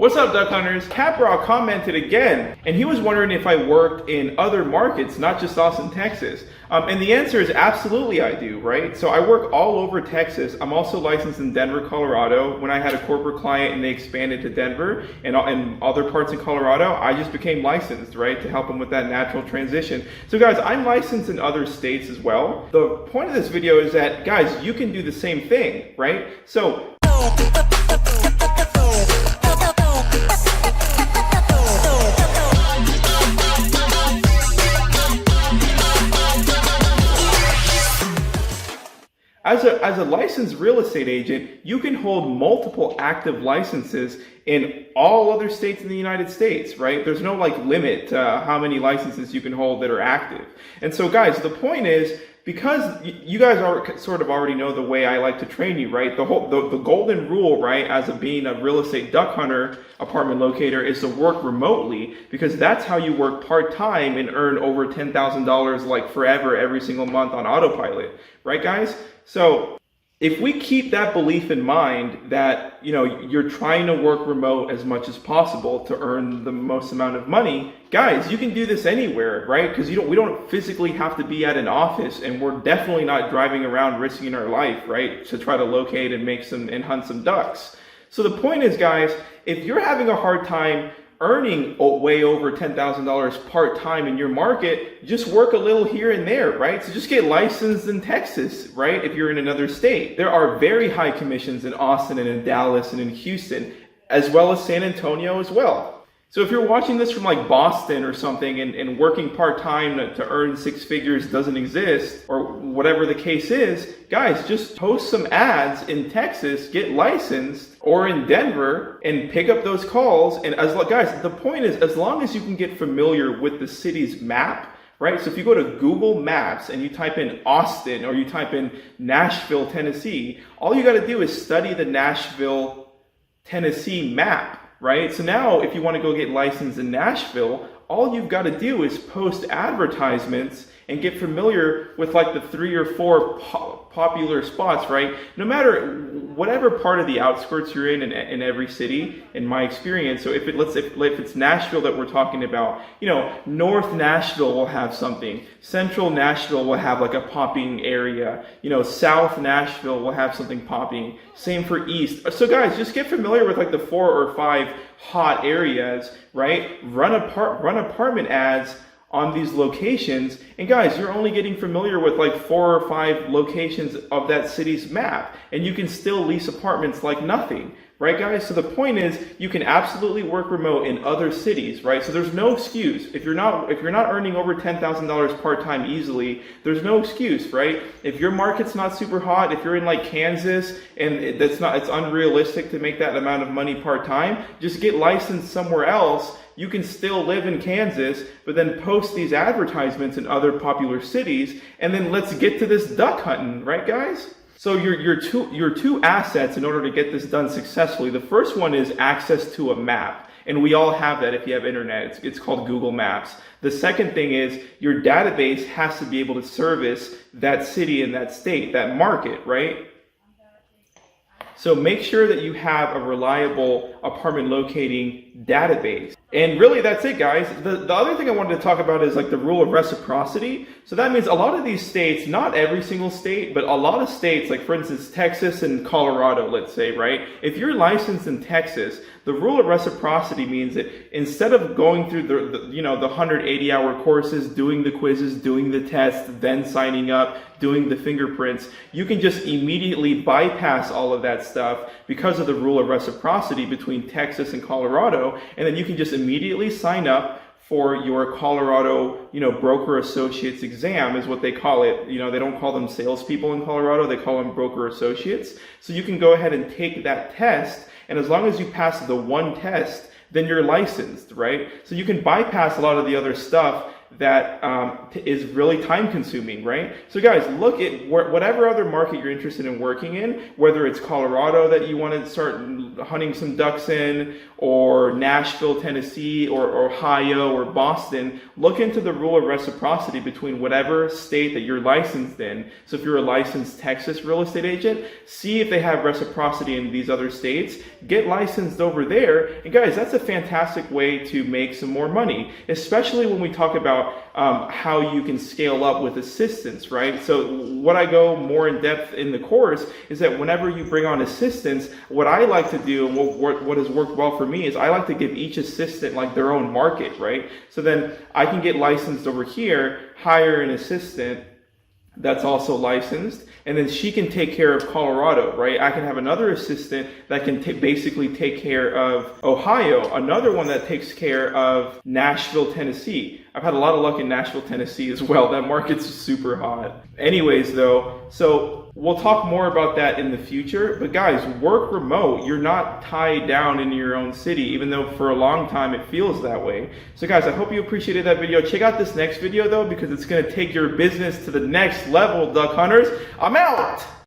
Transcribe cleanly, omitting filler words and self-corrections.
What's up, Duck Hunters? Caprock commented again, and he was wondering if I worked in other markets, not just Austin, Texas. And the answer is absolutely I do, right? So I work all over Texas. I'm also licensed in Denver, Colorado. When I had a corporate client and they expanded to Denver and other parts in Colorado, I just became licensed, right, to help them with that natural transition. So guys, I'm licensed in other states as well. The point of this video is that, guys, you can do the same thing, right? So As a licensed real estate agent, you can hold multiple active licenses in all other states in the United States, right? There's no like limit to how many licenses you can hold that are active. And so guys, the point is, because you guys are sort of already know the way I like to train you, right? The golden rule, right, as being a real estate duck hunter, apartment locator, is to work remotely, because that's how you work part-time and earn over $10,000 like forever every single month on autopilot, right guys? So if we keep that belief in mind that, you know, you're trying to work remote as much as possible to earn the most amount of money, guys, you can do this anywhere, right? Because we don't physically have to be at an office, and we're definitely not driving around risking our life, right, to try to locate and hunt some ducks. So the point is, guys, if you're having a hard time earning way over $10,000 part-time in your market, just work a little here and there, right? So just get licensed in Texas, right? If you're in another state. There are very high commissions in Austin and in Dallas and in Houston, as well as San Antonio as well. So if you're watching this from like Boston or something and working part-time to earn six figures doesn't exist, or whatever the case is, guys, just post some ads in Texas, get licensed, or in Denver, and pick up those calls. And guys, the point is, as long as you can get familiar with the city's map, right? So if you go to Google Maps and you type in Austin or you type in Nashville, Tennessee, all you got to do is study the Nashville, Tennessee map. Right? So now if you want to go get licensed in Nashville, all you've got to do is post advertisements and get familiar with like the 3 or 4 popular spots, right? No matter whatever part of the outskirts you're in every city, in my experience. So if it's Nashville that we're talking about, you know, North Nashville will have something. Central Nashville will have like a popping area. You know, South Nashville will have something popping. Same for East. So guys, just get familiar with like the 4 or 5 hot areas, right? Run apartment ads on these locations, and guys, you're only getting familiar with like 4 or 5 locations of that city's map, and you can still lease apartments like nothing, right guys? So the point is, you can absolutely work remote in other cities, right? So there's no excuse. If you're not earning over $10,000 part-time easily, there's no excuse, right? If your market's not super hot, if you're in like Kansas and it's unrealistic to make that amount of money part-time, just get licensed somewhere else. You can still live in Kansas, but then post these advertisements in other popular cities, and then let's get to this duck hunting, right guys? So your two assets in order to get this done successfully. The first one is access to a map, and we all have that if you have internet. It's called Google Maps. The second thing is your database has to be able to service that city and that state, that market, right? So make sure that you have a reliable apartment locating database. And really that's it, guys. The other thing I wanted to talk about is like the rule of reciprocity. So that means a lot of these states, not every single state, but a lot of states, like for instance, Texas and Colorado, let's say, right? If you're licensed in Texas, the rule of reciprocity means that instead of going through the 180-hour courses, doing the quizzes, doing the tests, then signing up, doing the fingerprints, you can just immediately bypass all of that stuff because of the rule of reciprocity between Texas and Colorado, and then you can just immediately sign up for your Colorado, broker associates exam is what they call it. They don't call them salespeople in Colorado, they call them broker associates. So you can go ahead and take that test, and as long as you pass the one test, then you're licensed, right? So you can bypass a lot of the other stuff that is really time consuming, right? So guys, look at whatever other market you're interested in working in, whether it's Colorado that you want to start hunting some ducks in, or Nashville, Tennessee, or Ohio, or Boston. Look into the rule of reciprocity between whatever state that you're licensed in. So if you're a licensed Texas real estate agent, see if they have reciprocity in these other states, get licensed over there. And guys, that's a fantastic way to make some more money, especially when we talk about how you can scale up with assistants, right? So what I go more in depth in the course is that whenever you bring on assistants, what I like to do and what has worked well for me is I like to give each assistant like their own market, right? So then I can get licensed over here, hire an assistant that's also licensed, and then she can take care of Colorado, right? I can have another assistant that can basically take care of Ohio, another one that takes care of Nashville, Tennessee. I've had a lot of luck in Nashville, Tennessee as well. That market's super hot. Anyways though, so we'll talk more about that in the future, but guys, work remote. You're not tied down in your own city, even though for a long time it feels that way. So guys, I hope you appreciated that video. Check out this next video though, because it's gonna take your business to the next level, duck hunters. I'm out!